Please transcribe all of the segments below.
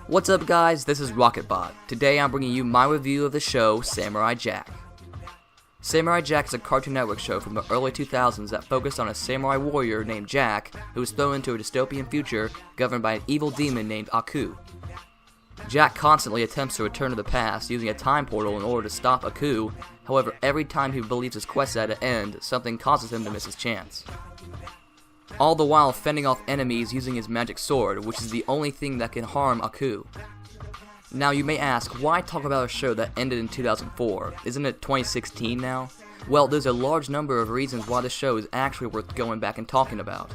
What's up guys, this is RocketBot. Today I'm bringing you my review of the show Samurai Jack. Samurai Jack is a Cartoon Network show from the early 2000s that focused on a samurai warrior named Jack who was thrown into a dystopian future governed by an evil demon named Aku. Jack constantly attempts to return to the past using a time portal in order to stop Aku. However, every time he believes his quest is at an end, something causes him to miss his chance. All the while fending off enemies using his magic sword, which is the only thing that can harm Aku. Now you may ask, why talk about a show that ended in 2004? Isn't it 2016 now? Well, there's a large number of reasons why this show is actually worth going back and talking about.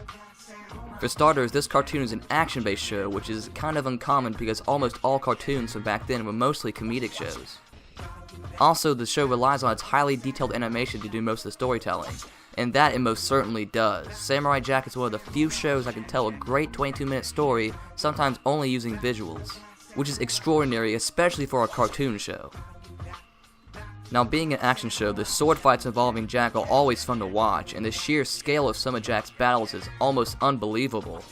For starters, this cartoon is an action-based show, which is kind of uncommon because almost all cartoons from back then were mostly comedic shows. Also, the show relies on its highly detailed animation to do most of the storytelling, and that it most certainly does. Samurai Jack is one of the few shows that can tell a great 22-minute story, sometimes only using visuals, which is extraordinary, especially for a cartoon show. Now, being an action show, the sword fights involving Jack are always fun to watch, and the sheer scale of some of Jack's battles is almost unbelievable.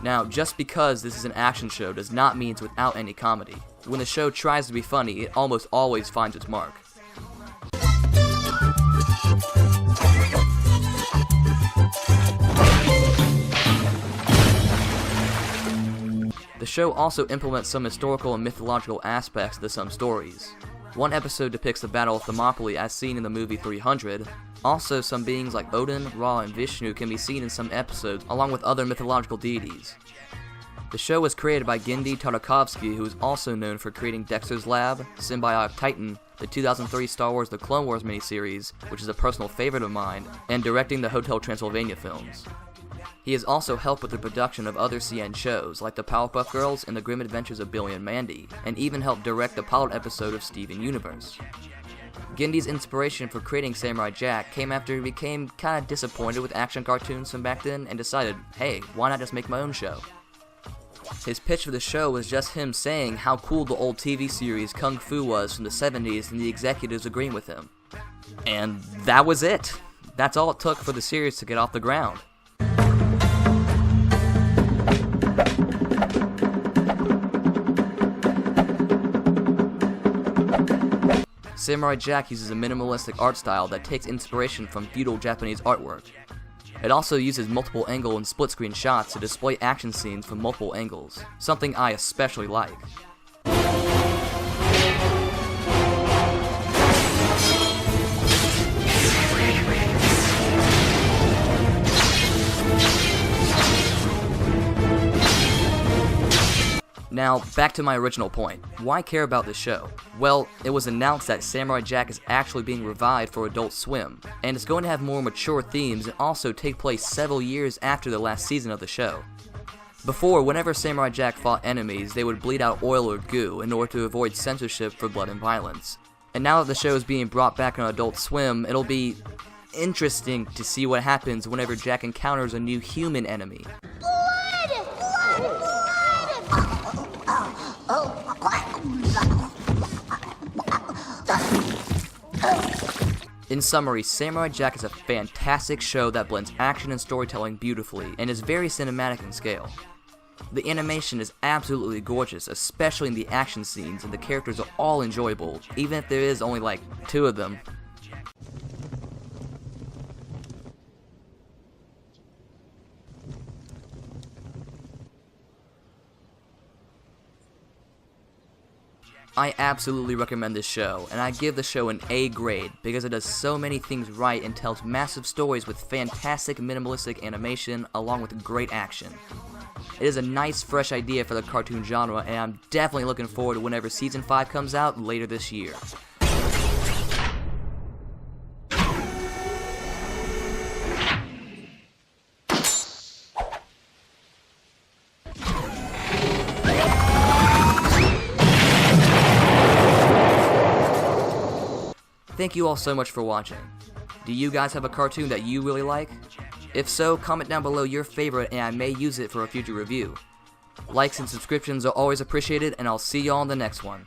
Now, just because this is an action show does not mean it's without any comedy. When the show tries to be funny, it almost always finds its mark. The show also implements some historical and mythological aspects to some stories. One episode depicts the Battle of Thermopylae as seen in the movie 300. Also, some beings like Odin, Ra, and Vishnu can be seen in some episodes, along with other mythological deities. The show was created by Genndy Tartakovsky, who is also known for creating Dexter's Lab, Symbiotic Titan, the 2003 Star Wars The Clone Wars miniseries, which is a personal favorite of mine, and directing the Hotel Transylvania films. He has also helped with the production of other CN shows, like the Powerpuff Girls and the Grim Adventures of Billy and Mandy, and even helped direct the pilot episode of Steven Universe. Genndy's inspiration for creating Samurai Jack came after he became kinda disappointed with action cartoons from back then and decided, hey, why not just make my own show? His pitch for the show was just him saying how cool the old TV series Kung Fu was from the 70s and the executives agreeing with him. And that was it. That's all it took for the series to get off the ground. Samurai Jack uses a minimalistic art style that takes inspiration from feudal Japanese artwork. It also uses multiple angle and split screen shots to display action scenes from multiple angles, something I especially like. Now, back to my original point. Why care about this show? Well, it was announced that Samurai Jack is actually being revived for Adult Swim, and it's going to have more mature themes and also take place several years after the last season of the show. Before, whenever Samurai Jack fought enemies, they would bleed out oil or goo in order to avoid censorship for blood and violence. And now that the show is being brought back on Adult Swim, it'll be interesting to see what happens whenever Jack encounters a new human enemy. In summary, Samurai Jack is a fantastic show that blends action and storytelling beautifully, and is very cinematic in scale. The animation is absolutely gorgeous, especially in the action scenes, and the characters are all enjoyable, even if there is only like 2 of them. I absolutely recommend this show, and I give the show an A grade because it does so many things right and tells massive stories with fantastic minimalistic animation along with great action. It is a nice fresh idea for the cartoon genre, and I'm definitely looking forward to whenever Season 5 comes out later this year. Thank you all so much for watching. Do you guys have a cartoon that you really like? If so, comment down below your favorite and I may use it for a future review. Likes and subscriptions are always appreciated, and I'll see y'all in the next one.